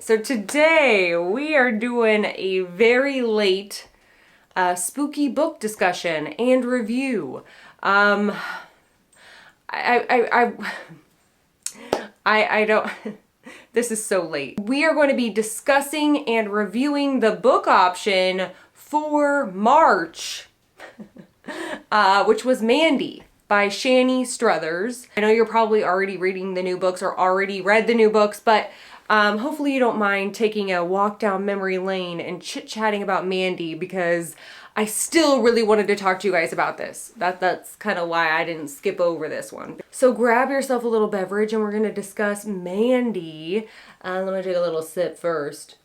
So today we are doing a very late spooky book discussion and review. I don't, this is so late. We are going to be discussing and reviewing the book option for March, which was Mandy by Shani Struthers. I know you're probably already reading the new books or already read the new books, but hopefully you don't mind taking a walk down memory lane and chit-chatting about Mandy, because I still really wanted to talk to you guys about this. That's kind of why I didn't skip over this one. So grab yourself a little beverage and we're going to discuss Mandy. Let me take a little sip first.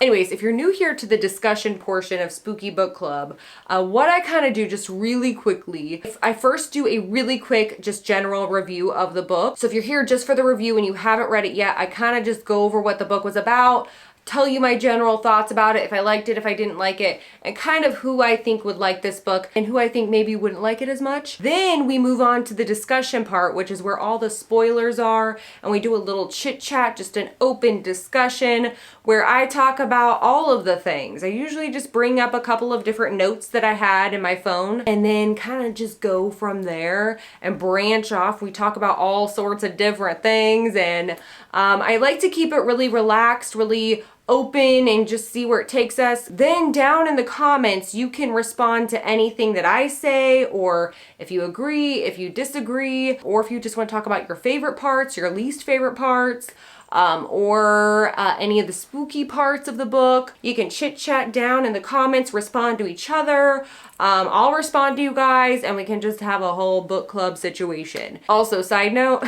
Anyways, if you're new here to the discussion portion of Spooky Book Club, what I kind of do just really quickly, I first do a really quick, just general review of the book. So if you're here just for the review and you haven't read it yet, I kind of just go over what the book was about, tell you my general thoughts about it, if I liked it, if I didn't like it, and kind of who I think would like this book and who I think maybe wouldn't like it as much. Then we move on to the discussion part, which is where all the spoilers are, and we do a little chit chat, just an open discussion where I talk about all of the things. I usually just bring up a couple of different notes that I had in my phone and then kind of just go from there and branch off. We talk about all sorts of different things, and I like to keep it really relaxed, really open, and just see where it takes us. Then down in the comments, you can respond to anything that I say, or if you agree, if you disagree, or if you just want to talk about your favorite parts, your least favorite parts, or any of the spooky parts of the book. You can chit chat down in the comments, respond to each other. I'll respond to you guys, and we can just have a whole book club situation. Also, side note,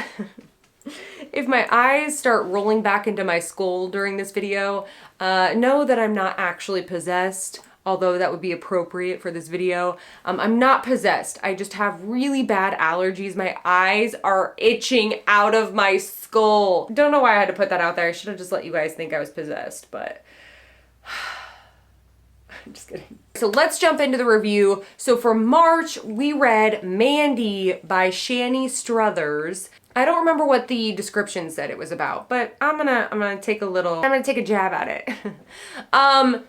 if my eyes start rolling back into my skull during this video, know that I'm not actually possessed, although that would be appropriate for this video. I'm not possessed. I just have really bad allergies. My eyes are itching out of my skull. Don't know why I had to put that out there. I should have just let you guys think I was possessed, but I'm just kidding. So let's jump into the review. So for March, we read Mandy by Shani Struthers. I don't remember what the description said it was about, but I'm gonna take a jab at it.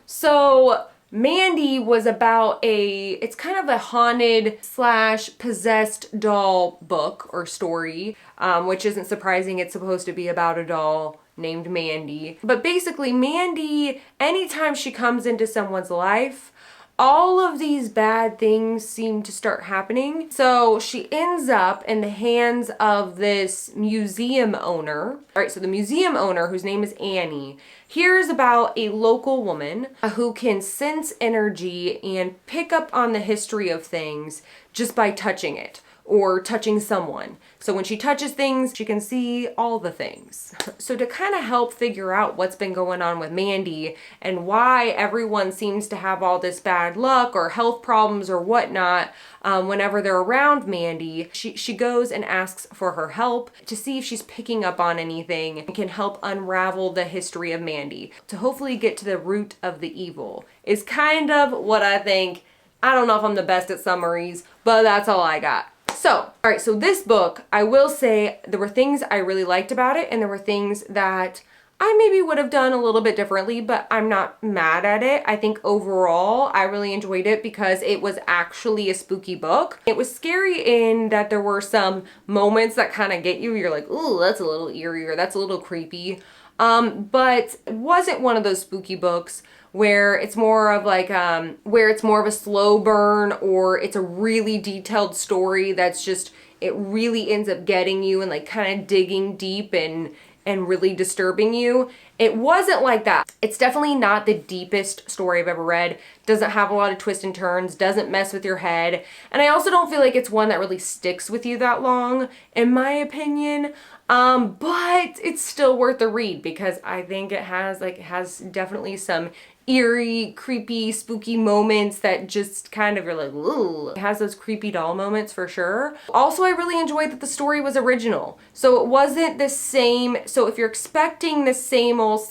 So Mandy was about it's kind of a haunted / possessed doll book or story, which isn't surprising. It's supposed to be about a doll named Mandy. But basically Mandy, anytime she comes into someone's life, all of these bad things seem to start happening. So she ends up in the hands of this museum owner. All right, so the museum owner, whose name is Annie, hears about a local woman who can sense energy and pick up on the history of things just by touching it or touching someone. So when she touches things, she can see all the things. So to kind of help figure out what's been going on with Mandy and why everyone seems to have all this bad luck or health problems or whatnot whenever they're around Mandy, she goes and asks for her help to see if she's picking up on anything and can help unravel the history of Mandy to hopefully get to the root of the evil, is kind of what I think. I don't know if I'm the best at summaries, but that's all I got. So, all right, so this book, I will say there were things I really liked about it, and there were things that I maybe would have done a little bit differently, but I'm not mad at it. I think overall, I really enjoyed it because it was actually a spooky book. It was scary in that there were some moments that kind of get you. You're like, ooh, that's a little eerie, or that's a little creepy. But it wasn't one of those spooky books where it's more of like, where it's more of a slow burn, or it's a really detailed story that's just, it really ends up getting you and like kind of digging deep and really disturbing you. It wasn't like that. It's definitely not the deepest story I've ever read. Doesn't have a lot of twists and turns, doesn't mess with your head. And I also don't feel like it's one that really sticks with you that long, in my opinion. But it's still worth the read because I think it has definitely some eerie, creepy, spooky moments that just kind of, you're like, ooh. It has those creepy doll moments for sure. Also, I really enjoyed that the story was original. So it wasn't the same. So if you're expecting the same old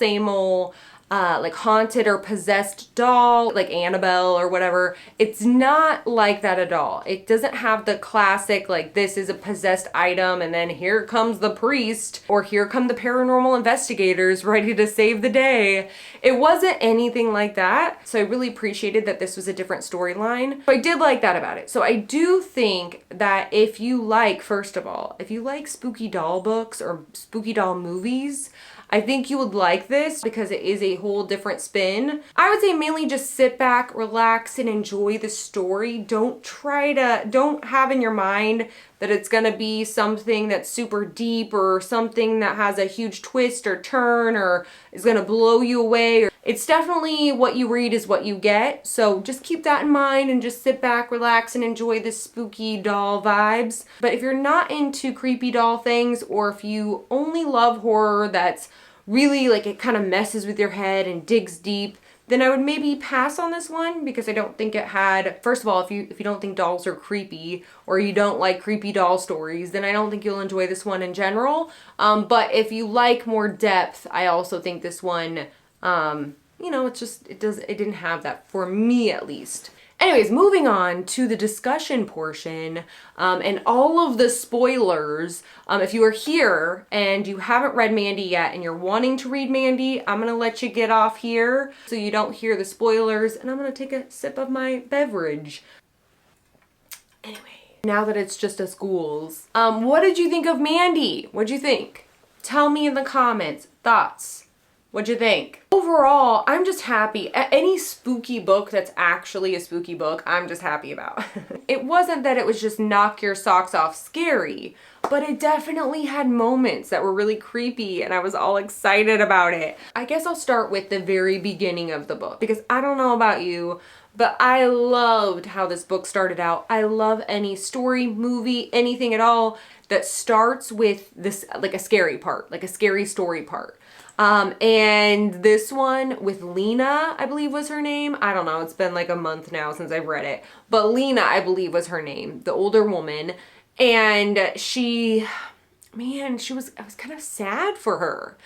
like haunted or possessed doll, like Annabelle or whatever. It's not like that at all. It doesn't have the classic, like, this is a possessed item and then here comes the priest or here come the paranormal investigators ready to save the day. It wasn't anything like that. So I really appreciated that this was a different storyline. So I did like that about it. So I do think that if you like, first of all, if you like spooky doll books or spooky doll movies, I think you would like this because it is a whole different spin. I would say mainly just sit back, relax, and enjoy the story. Don't have in your mind that it's gonna be something that's super deep or something that has a huge twist or turn or is gonna blow you away. It's definitely what you read is what you get. So just keep that in mind and just sit back, relax, and enjoy the spooky doll vibes. But if you're not into creepy doll things, or if you only love horror that's really like it kind of messes with your head and digs deep, then I would maybe pass on this one because I don't think it had, first of all, if you don't think dolls are creepy or you don't like creepy doll stories, then I don't think you'll enjoy this one in general. But if you like more depth, I also think this one, you know, it didn't have that for me at least. Anyways, moving on to the discussion portion and all of the spoilers. If you are here and you haven't read Mandy yet and you're wanting to read Mandy, I'm going to let you get off here so you don't hear the spoilers, and I'm going to take a sip of my beverage. Anyway, now that it's just us ghouls, what did you think of Mandy? What'd you think? Tell me in the comments. Thoughts. What'd you think? Overall, I'm just happy. Any spooky book that's actually a spooky book, I'm just happy about. It wasn't that it was just knock your socks off scary, but it definitely had moments that were really creepy and I was all excited about it. I guess I'll start with the very beginning of the book because I don't know about you, but I loved how this book started out. I love any story, movie, anything at all that starts with this, like a scary part, like a scary story part. And this one with Lena, I believe was her name. I don't know. It's been like a month now since I've read it. But Lena, I believe was her name, the older woman. And I was kind of sad for her.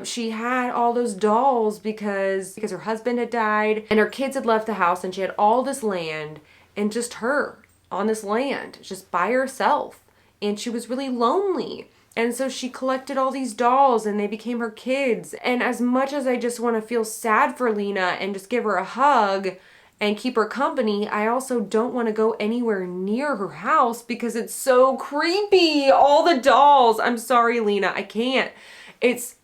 She had all those dolls because her husband had died and her kids had left the house and she had all this land and just her on this land, just by herself. And she was really lonely. And so she collected all these dolls and they became her kids. And as much as I just want to feel sad for Lena and just give her a hug and keep her company, I also don't want to go anywhere near her house because it's so creepy. All the dolls. I'm sorry, Lena. I can't. It's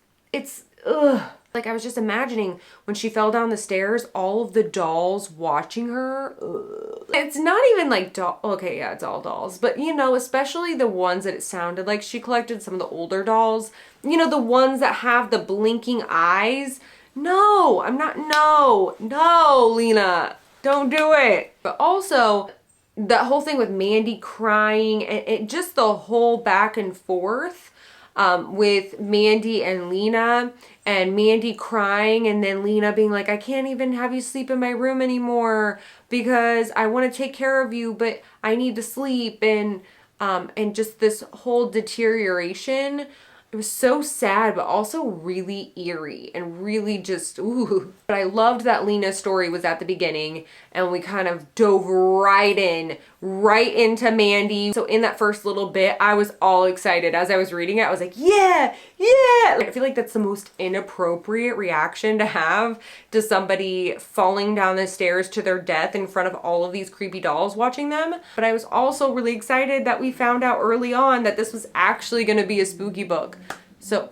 ugh. Like I was just imagining when she fell down the stairs, all of the dolls watching her. Ugh. It's not even like okay, yeah, it's all dolls. But you know, especially the ones that it sounded like she collected, some of the older dolls. You know, the ones that have the blinking eyes. No, no, Lena, don't do it. But also, that whole thing with Mandy crying and just the whole back and forth with Mandy and Lena. And Mandy crying and then Lena being like, I can't even have you sleep in my room anymore because I want to take care of you, but I need to sleep. And just this whole deterioration. It was so sad, but also really eerie and really just, ooh. But I loved that Lena's story was at the beginning and we kind of dove right into Mandy. So in that first little bit, I was all excited. As I was reading it, I was like, yeah, yeah. I feel like that's the most inappropriate reaction to have to somebody falling down the stairs to their death in front of all of these creepy dolls watching them. But I was also really excited that we found out early on that this was actually going to be a spooky book. So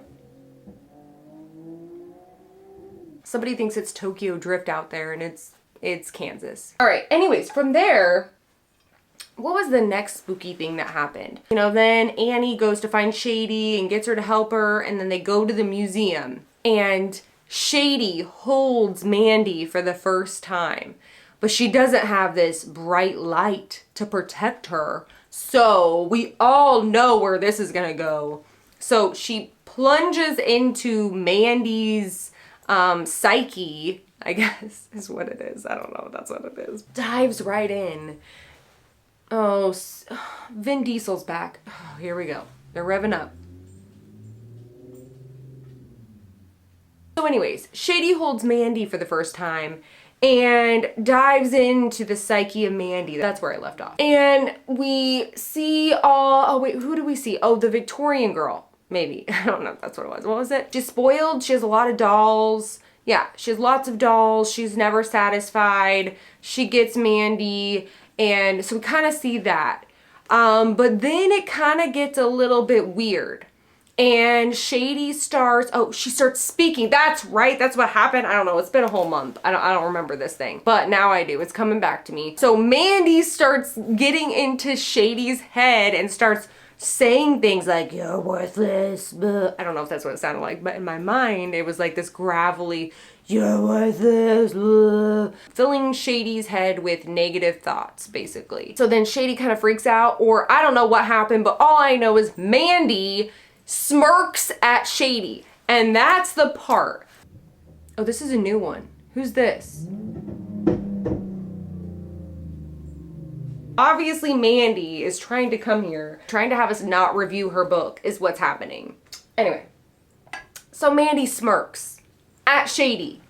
somebody thinks it's Tokyo Drift out there and it's Kansas. All right, anyways, from there, what was the next spooky thing that happened? You know, then Annie goes to find Shady and gets her to help her, and then they go to the museum and Shady holds Mandy for the first time, but she doesn't have this bright light to protect her. So we all know where this is gonna go. So she plunges into Mandy's psyche, I guess is what it is. I don't know if that's what it is. Dives right in. Oh, Vin Diesel's back. Oh, here we go. They're revving up. So So anyways, Shady holds Mandy for the first time and dives into the psyche of Mandy. That's where I left off. And we see oh wait, who do we see? Oh, the Victorian girl, maybe. I don't know if that's what it was. What was it? She's spoiled. She has a lot of dolls. Yeah, she has lots of dolls. She's never satisfied. She gets Mandy, and so we kind of see that. But then it kind of gets a little bit weird. And Shady starts, she starts speaking. That's right. That's what happened. I don't know. It's been a whole month. I don't remember this thing. But now I do. It's coming back to me. So Mandy starts getting into Shady's head and starts saying things like, "You're worthless." Blah. I don't know if that's what it sounded like, but in my mind, it was like this gravelly, "You're worthless." Blah. Filling Shady's head with negative thoughts, basically. So then Shady kind of freaks out, or I don't know what happened, but all I know is Mandy smirks at Shady. And that's the part. Oh, this is a new one. Who's this? Obviously Mandy is trying to come here, trying to have us not review her book is what's happening. Anyway, so Mandy smirks at Shady.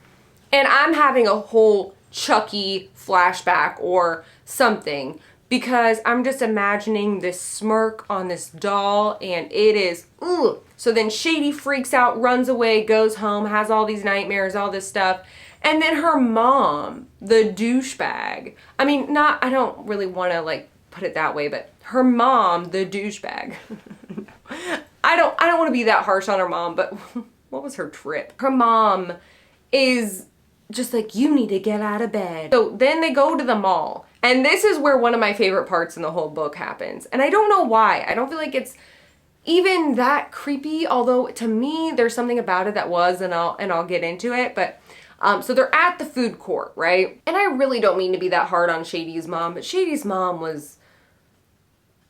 And I'm having a whole Chucky flashback or something, because I'm just imagining this smirk on this doll, and it is, ugh. So then Shady freaks out, runs away, goes home, has all these nightmares, all this stuff. And then her mom, the douchebag, I mean, I don't really want to like put it that way, but her mom, the douchebag. I don't want to be that harsh on her mom, but what was her trip? Her mom is just like, "You need to get out of bed." So then they go to the mall. And this is where one of my favorite parts in the whole book happens. And I don't know why. I don't feel like it's even that creepy, although to me there's something about it that was, and I'll get into it. But so they're at the food court, right? And I really don't mean to be that hard on Shady's mom, but Shady's mom was,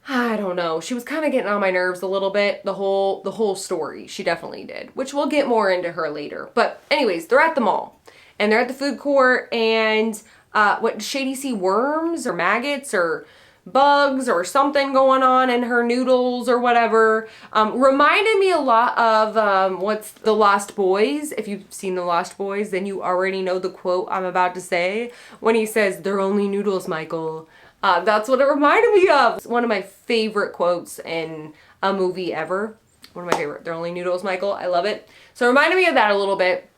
I don't know, she was kind of getting on my nerves a little bit, the whole story. She definitely did, which we'll get more into her later. But anyways, they're at the mall and they're at the food court, and what, Shady see worms or maggots or bugs or something going on in her noodles or whatever. Reminded me a lot of what's The Lost Boys. If you've seen The Lost Boys, then you already know the quote I'm about to say when he says, "They're only noodles, Michael." That's what it reminded me of. It's one of my favorite quotes in a movie ever. One of my favorite. "They're only noodles, Michael." I love it. So it reminded me of that a little bit.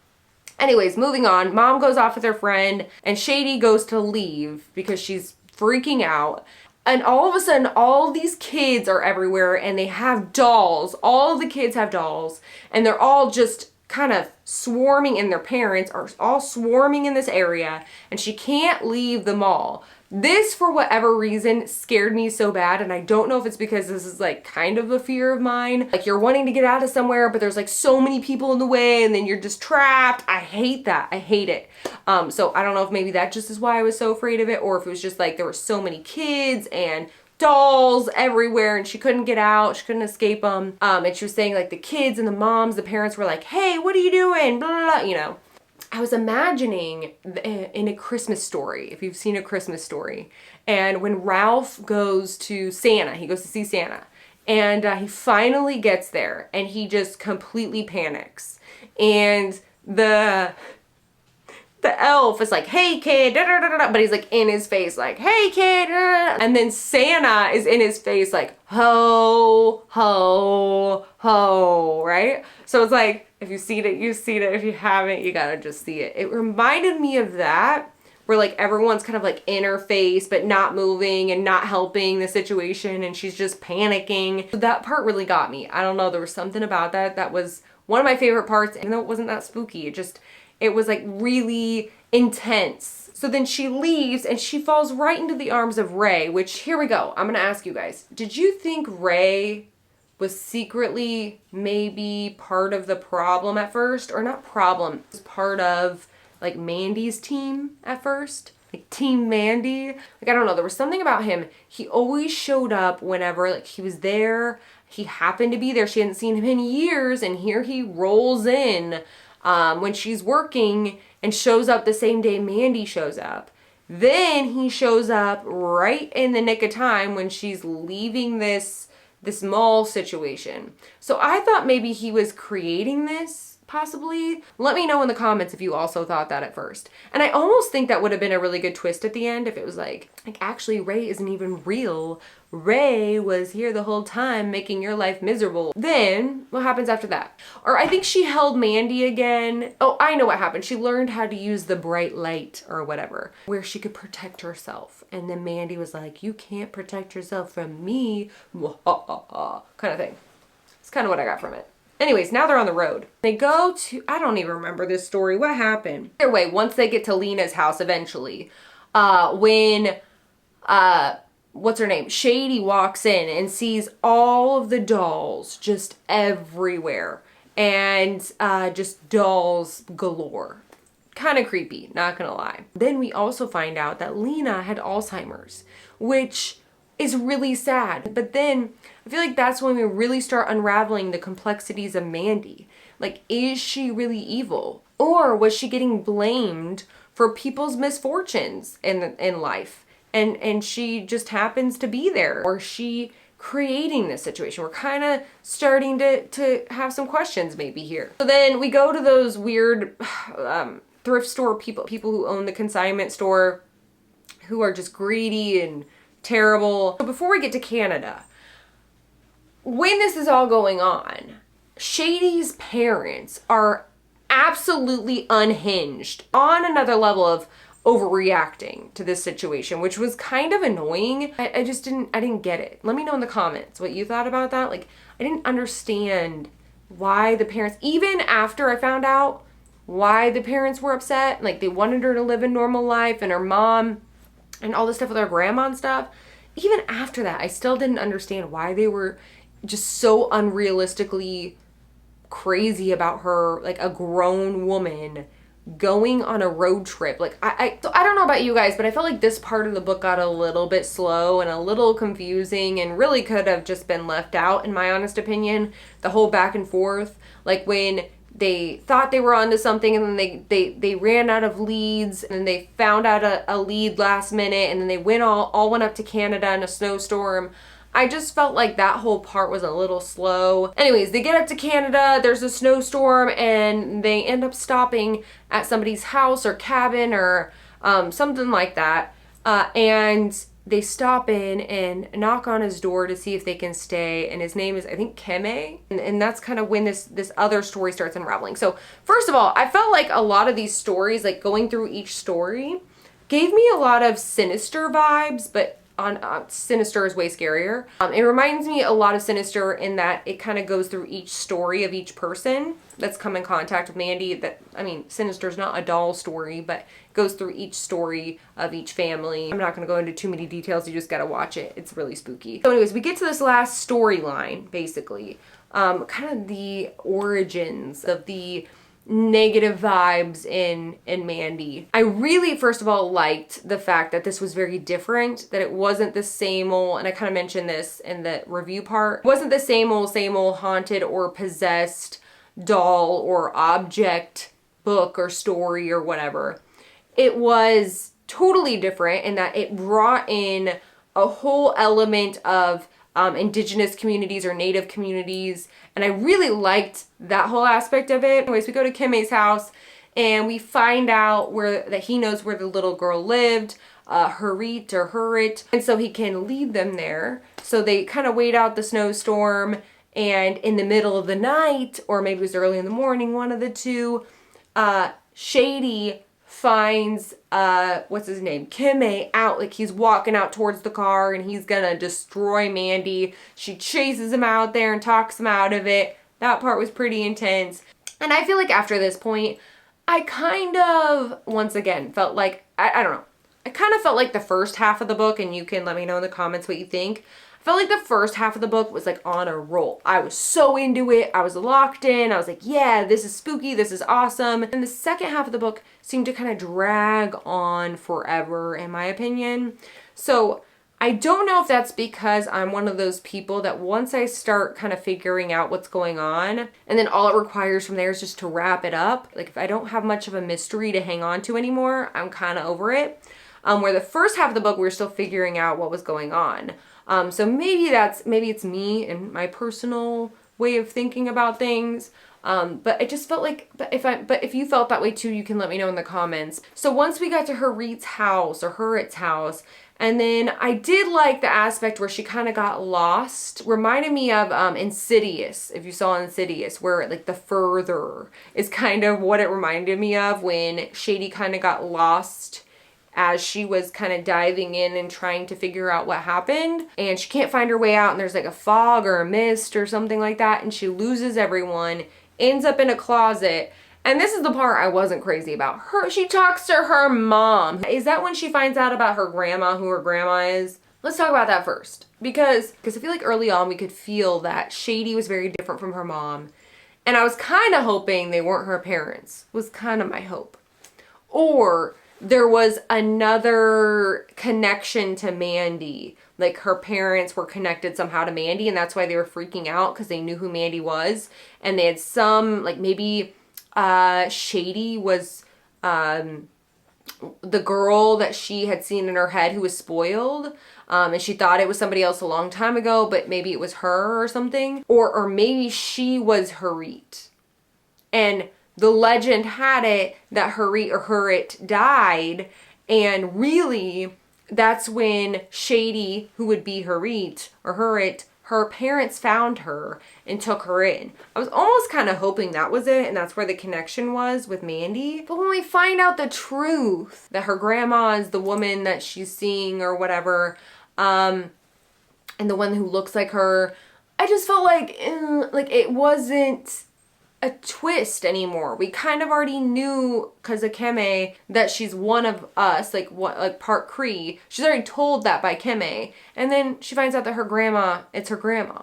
Anyways, moving on. Mom goes off with her friend, and Shady goes to leave because she's freaking out. And all of a sudden, all these kids are everywhere, and they have dolls. All of the kids have dolls, and they're all just kind of swarming, and their parents are all swarming in this area, and she can't leave the mall. This, for whatever reason, scared me so bad, and I don't know if it's because this is like kind of a fear of mine. Like, you're wanting to get out of somewhere, but there's like so many people in the way, and then you're just trapped. I hate that. I hate it. So I don't know if maybe that just is why I was so afraid of it, or if it was just like there were so many kids and dolls everywhere and she couldn't get out, she couldn't escape them. And she was saying like the kids and the moms, the parents were like, "Hey, what are you doing?" Blah, blah, blah, you know. I was imagining in A Christmas Story, if you've seen A Christmas Story, and when Ralph goes to Santa, he goes to see Santa, and he finally gets there, and he just completely panics, and the elf is like, "Hey kid," da, da, da, da, but he's like in his face like, "Hey kid," da, da, da. And then Santa is in his face like, "Ho, ho, ho," right? So it's like, if you've seen it, you've seen it. If you haven't, you gotta just see it. It reminded me of that, where like everyone's kind of like in her face, but not moving and not helping the situation, and she's just panicking. So that part really got me. I don't know, there was something about that was one of my favorite parts, even though it wasn't that spooky. It was like really intense. So then she leaves and she falls right into the arms of Ray, which, here we go. I'm gonna ask you guys, did you think Ray was secretly maybe part of the problem at first? Or not problem, was part of like Mandy's team at first? Like Team Mandy? Like, I don't know, there was something about him. He always showed up whenever like he was there. He happened to be there. She hadn't seen him in years, and here he rolls in when she's working and shows up the same day Mandy shows up. Then he shows up right in the nick of time when she's leaving this mall situation. So I thought maybe he was creating this possibly. Let me know in the comments if you also thought that at first. And I almost think that would have been a really good twist at the end if it was like actually Ray isn't even real. Ray was here the whole time making your life miserable. Then what happens after that? Or I think she held Mandy again. Oh, I know what happened. She learned how to use the bright light or whatever, where she could protect herself. And then Mandy was like, you can't protect yourself from me. Kind of thing. It's kind of what I got from it. Anyways, now they're on the road. They go to, I don't even remember this story. What happened? Either way, once they get to Lena's house eventually, when, what's her name? Shady walks in and sees all of the dolls just everywhere. And just dolls galore. Kind of creepy, not gonna lie. Then we also find out that Lena had Alzheimer's, which is really sad. But then I feel like that's when we really start unraveling the complexities of Mandy. Like, is she really evil? Or was she getting blamed for people's misfortunes in life? And she just happens to be there. Or she creating this situation? We're kind of starting to have some questions maybe here. So then we go to those weird thrift store people who own the consignment store, who are just greedy and terrible. So before we get to Canada, when this is all going on, Shady's parents are absolutely unhinged on another level of overreacting to this situation, which was kind of annoying. I didn't get it. Let me know in the comments what you thought about that. Like, I didn't understand why the parents, even after I found out why the parents were upset, like they wanted her to live a normal life and her mom and all this stuff with her grandma and stuff. Even after that, I still didn't understand why they were just so unrealistically crazy about her, like a grown woman going on a road trip. Like, I don't know about you guys, but I felt like this part of the book got a little bit slow and a little confusing and really could have just been left out, in my honest opinion. The whole back and forth, like when they thought they were onto something and then they ran out of leads and then they found out a lead last minute and then they all went up to Canada in a snowstorm. I just felt like that whole part was a little slow. Anyways, they get up to Canada, there's a snowstorm, and they end up stopping at somebody's house or cabin or something like that. And they stop in and knock on his door to see if they can stay. And his name is, I think, Keme. And that's kind of when this other story starts unraveling. So first of all, I felt like a lot of these stories, like going through each story, gave me a lot of Sinister vibes, but Sinister is way scarier. It reminds me a lot of Sinister in that it kind of goes through each story of each person that's come in contact with Mandy. Sinister's not a doll story, but it goes through each story of each family. I'm not going to go into too many details. You just got to watch it. It's really spooky. So anyways, we get to this last storyline, basically. Kind of the origins of the negative vibes in Mandy. I really, first of all, liked the fact that this was very different, that it wasn't the same old, and I kind of mentioned this in the review part, it wasn't the same old haunted or possessed doll or object book or story or whatever. It was totally different in that it brought in a whole element of indigenous communities or native communities, and I really liked that whole aspect of it. Anyways, we go to Keme's house and we find out that he knows where the little girl lived, Harit or Hurit, and so he can lead them there. So they kind of wait out the snowstorm, and in the middle of the night, or maybe it was early in the morning, one of the two, Shady finds what's his name, Keme, out. Like, he's walking out towards the car and he's gonna destroy Mandy. She chases him out there and talks him out of it. That part was pretty intense. And I feel like after this point, I kind of, once again, felt like, I don't know, I kind of felt like the first half of the book, and you can let me know in the comments what you think. I felt like the first half of the book was like on a roll. I was so into it. I was locked in. I was like, yeah, this is spooky. This is awesome. And the second half of the book seemed to kind of drag on forever, in my opinion. So I don't know if that's because I'm one of those people that once I start kind of figuring out what's going on, and then all it requires from there is just to wrap it up. Like, if I don't have much of a mystery to hang on to anymore, I'm kind of over it. Where the first half of the book, we were still figuring out what was going on. So maybe it's me and my personal way of thinking about things. But it just felt like, but if you felt that way too, you can let me know in the comments. So once we got to Harit's house, or Harit's house, and then I did like the aspect where she kind of got lost. Reminded me of Insidious, if you saw Insidious, where like the further is kind of what it reminded me of when Shady kind of got lost as she was kind of diving in and trying to figure out what happened. And she can't find her way out, and there's like a fog or a mist or something like that, and she loses everyone, ends up in a closet. And this is the part I wasn't crazy about. She talks to her mom. Is that when she finds out about her grandma, who her grandma is? Let's talk about that first. Because I feel like early on we could feel that Shady was very different from her mom. And I was kind of hoping they weren't her parents. Was kind of my hope. Or there was another connection to Mandy. Like her parents were connected somehow to Mandy, and that's why they were freaking out, because they knew who Mandy was. And they had some, like maybe Shady was the girl that she had seen in her head who was spoiled. And she thought it was somebody else a long time ago, but maybe it was her or something. Or maybe she was Harit. And the legend had it that Harit died, and really that's when Shady, who would be Harit or Harit, her parents found her and took her in. I was almost kind of hoping that was it, and that's where the connection was with Mandy. But when we find out the truth, that her grandma is the woman that she's seeing or whatever, and the one who looks like her, I just felt like it wasn't a twist anymore. We kind of already knew, because of Keme, that she's one of us, like part Cree. She's already told that by Keme. And then she finds out that her grandma, it's her grandma.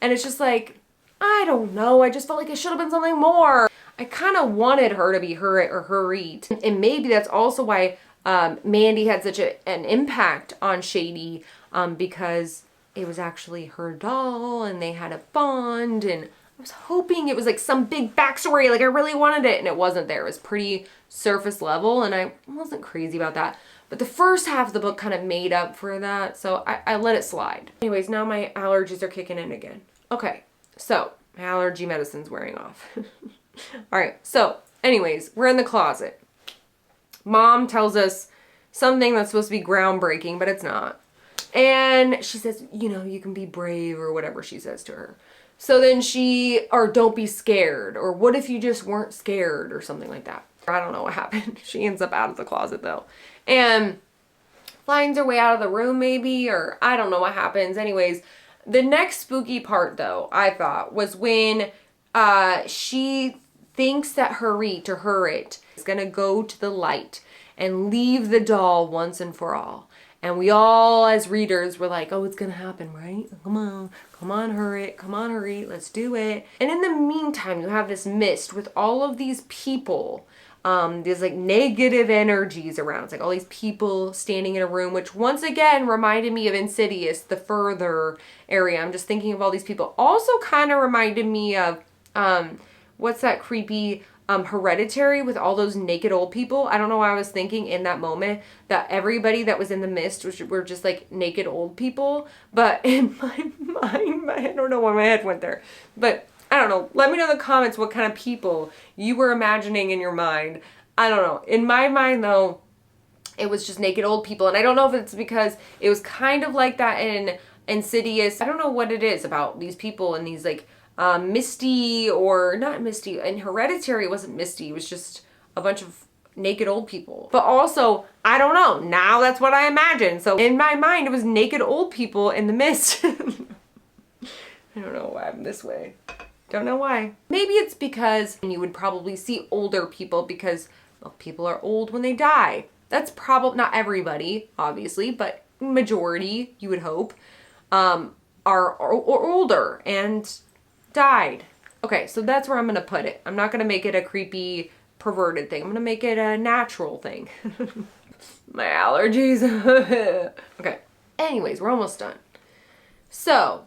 And it's just like, I don't know. I just felt like it should have been something more. I kind of wanted her to be Harit or Harit. And maybe that's also why Mandy had such an impact on Shady, because it was actually her doll and they had a bond, and I was hoping it was like some big backstory, like I really wanted it, and it wasn't there. It was pretty surface level, and I wasn't crazy about that. But the first half of the book kind of made up for that, so I let it slide. Anyways, now my allergies are kicking in again. Okay, so my allergy medicine's wearing off. All right, so anyways, we're in the closet. Mom tells us something that's supposed to be groundbreaking, but it's not. And she says, you know, you can be brave, or whatever she says to her. So then or don't be scared, or what if you just weren't scared, or something like that. I don't know what happened. She ends up out of the closet though. And finds her way out of the room maybe, or I don't know what happens. Anyways, the next spooky part though, I thought, was when she thinks that Harit is gonna go to the light and leave the doll once and for all. And we all, as readers, were like, oh, it's gonna happen, right? Come on, Harit, let's do it. And in the meantime, you have this mist with all of these people, these like negative energies around. It's like all these people standing in a room, which once again reminded me of Insidious, the further area. I'm just thinking of all these people. Also kind of reminded me of, what's that creepy Hereditary, with all those naked old people. I don't know why I was thinking in that moment that everybody that was in the mist were just like naked old people. But in my mind, I don't know why my head went there. But I don't know. Let me know in the comments what kind of people you were imagining in your mind. I don't know. In my mind though, it was just naked old people. And I don't know if it's because it was kind of like that in Insidious. I don't know what it is about these people and these like Misty, or not Misty. In Hereditary, it wasn't Misty. It was just a bunch of naked old people. But also, I don't know. Now that's what I imagine. So in my mind, it was naked old people in the mist. I don't know why I'm this way. Don't know why. Maybe it's because you would probably see older people because, well, people are old when they die. That's probably not everybody, obviously, but majority, you would hope, are older and died. Okay, so that's where I'm gonna put it. I'm not gonna make it a creepy, perverted thing. I'm gonna make it a natural thing. My allergies. Okay. Anyways, we're almost done. So,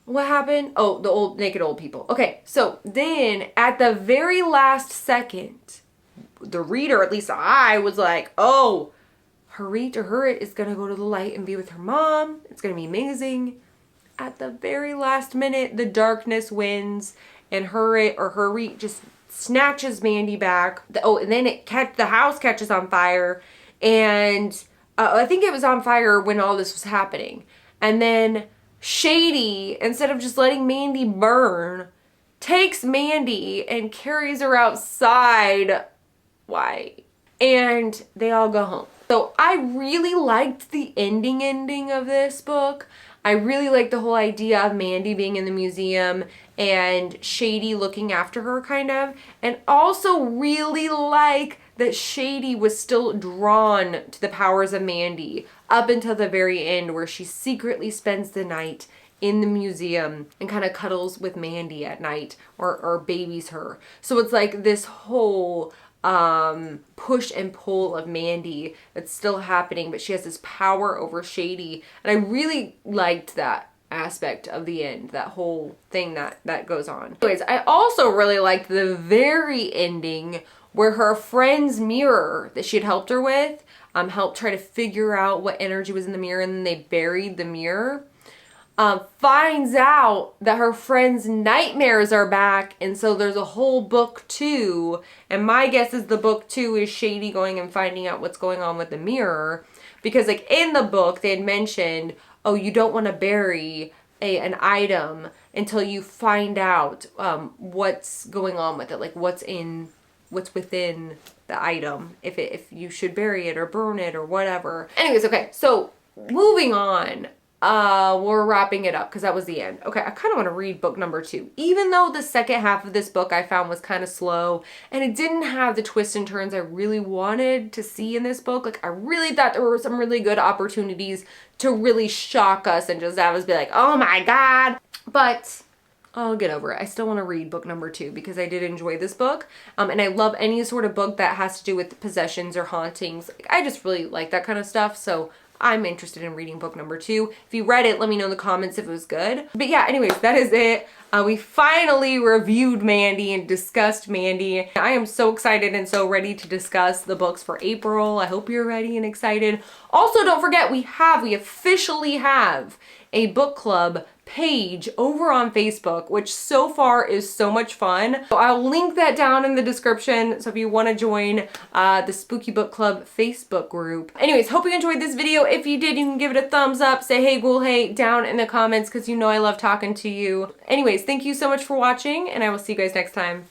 what happened? Oh, the naked old people. Okay, so then at the very last second, the reader, at least I, was like, oh, Harit is gonna go to the light and be with her mom. It's gonna be amazing. At the very last minute, the darkness wins, and Hurry just snatches Mandy back. And then the house catches on fire, and I think it was on fire when all this was happening. And then Shady, instead of just letting Mandy burn, takes Mandy and carries her outside. Why? And they all go home. So I really liked the ending of this book. I really liked the whole idea of Mandy being in the museum and Shady looking after her, kind of. And also really like that Shady was still drawn to the powers of Mandy up until the very end, where she secretly spends the night in the museum and kind of cuddles with Mandy at night, or babies her. So it's like this whole push and pull of Mandy that's still happening, but she has this power over Shady. And I really liked that aspect of the end, that whole thing that goes on. Anyways, I also really liked the very ending, where her friend's mirror that she had helped her with helped try to figure out what energy was in the mirror, and then they buried the mirror. Finds out that her friend's nightmares are back, and so there's a whole book 2, and my guess is the book 2 is Shady going and finding out what's going on with the mirror, because like in the book they had mentioned, oh, you don't want to bury an item until you find out what's going on with it, like what's within the item, if you should bury it or burn it or whatever. Anyways, okay, so moving on. We're wrapping it up because that was the end. Okay, I kind of want to read book number 2. Even though the second half of this book I found was kind of slow and it didn't have the twists and turns I really wanted to see in this book. Like, I really thought there were some really good opportunities to really shock us and just have us be like, oh my God. But I'll get over it. I still want to read book number 2 because I did enjoy this book. And I love any sort of book that has to do with possessions or hauntings. I just really like that kind of stuff. So I'm interested in reading book number 2. If you read it, let me know in the comments if it was good. But yeah, anyways, that is it. We finally reviewed Mandy and discussed Mandy. I am so excited and so ready to discuss the books for April. I hope you're ready and excited. Also, don't forget, we officially have a book club page over on Facebook, which so far is so much fun. So I'll link that down in the description. So if you want to join the Spooky Book Club Facebook group. Anyways, hope you enjoyed this video. If you did, you can give it a thumbs up. Say hey, ghoul, hey down in the comments because you know I love talking to you. Anyways, thank you so much for watching, and I will see you guys next time.